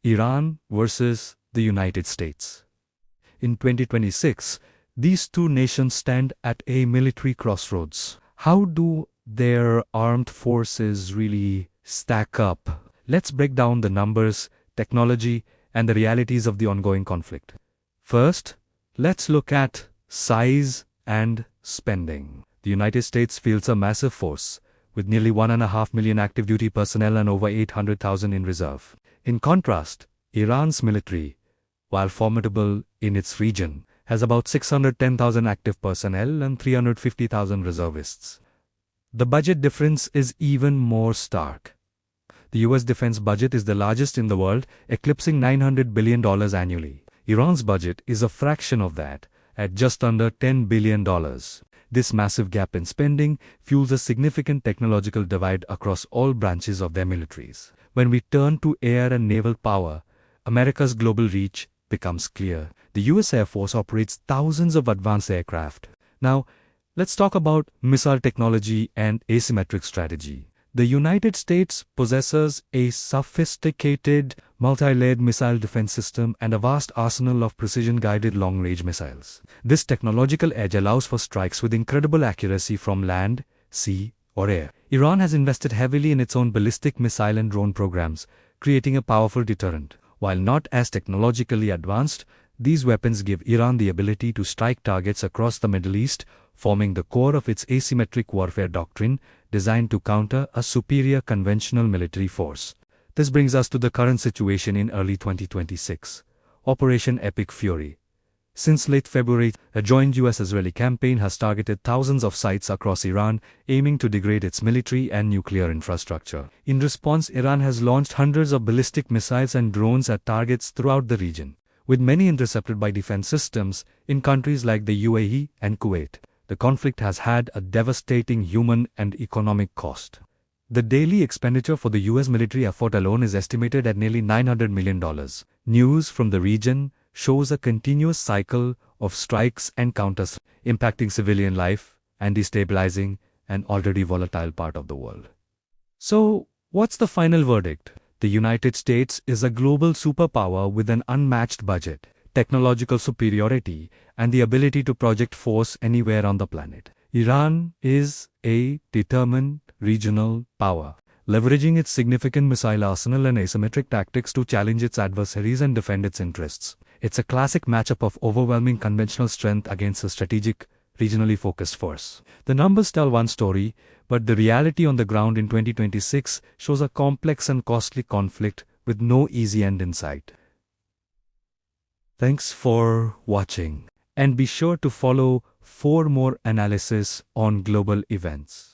Iran versus the United States. In 2026, these two nations stand at a military crossroads. How do their armed forces really stack up? Let's break down the numbers, technology, and the realities of the ongoing conflict. First, let's look at size and spending. The United States fields a massive force, with nearly 1.5 million active duty personnel and over 800,000 in reserve. In contrast, Iran's military, while formidable in its region, has about 610,000 active personnel and 350,000 reservists. The budget difference is even more stark. The US defense budget is the largest in the world, eclipsing $900 billion annually. Iran's budget is a fraction of that, at just under $10 billion. This massive gap in spending fuels a significant technological divide across all branches of their militaries. When we turn to air and naval power, America's global reach becomes clear. The US Air Force operates thousands of advanced aircraft. Now, let's talk about missile technology and asymmetric strategy. The United States possesses a sophisticated, multi-layered missile defense system and a vast arsenal of precision-guided long-range missiles. This technological edge allows for strikes with incredible accuracy from land, sea, or air. Iran has invested heavily in its own ballistic missile and drone programs, creating a powerful deterrent. While not as technologically advanced, these weapons give Iran the ability to strike targets across the Middle East, forming the core of its asymmetric warfare doctrine, designed to counter a superior conventional military force. This brings us to the current situation in early 2026. Operation Epic Fury. Since late February, a joint US-Israeli campaign has targeted thousands of sites across Iran, aiming to degrade its military and nuclear infrastructure. In response, Iran has launched hundreds of ballistic missiles and drones at targets throughout the region, with many intercepted by defense systems in countries like the UAE and Kuwait. The conflict has had a devastating human and economic cost. The daily expenditure for the US military effort alone is estimated at nearly $900 million. News from the region shows a continuous cycle of strikes and counters, impacting civilian life and destabilizing an already volatile part of the world. So, what's the final verdict? The United States is a global superpower with an unmatched budget, technological superiority, and the ability to project force anywhere on the planet. Iran is a determined regional power, leveraging its significant missile arsenal and asymmetric tactics to challenge its adversaries and defend its interests. It's a classic matchup of overwhelming conventional strength against a strategic, regionally focused force. The numbers tell one story, but the reality on the ground in 2026 shows a complex and costly conflict with no easy end in sight. Thanks for watching, and be sure to follow for more analysis on global events.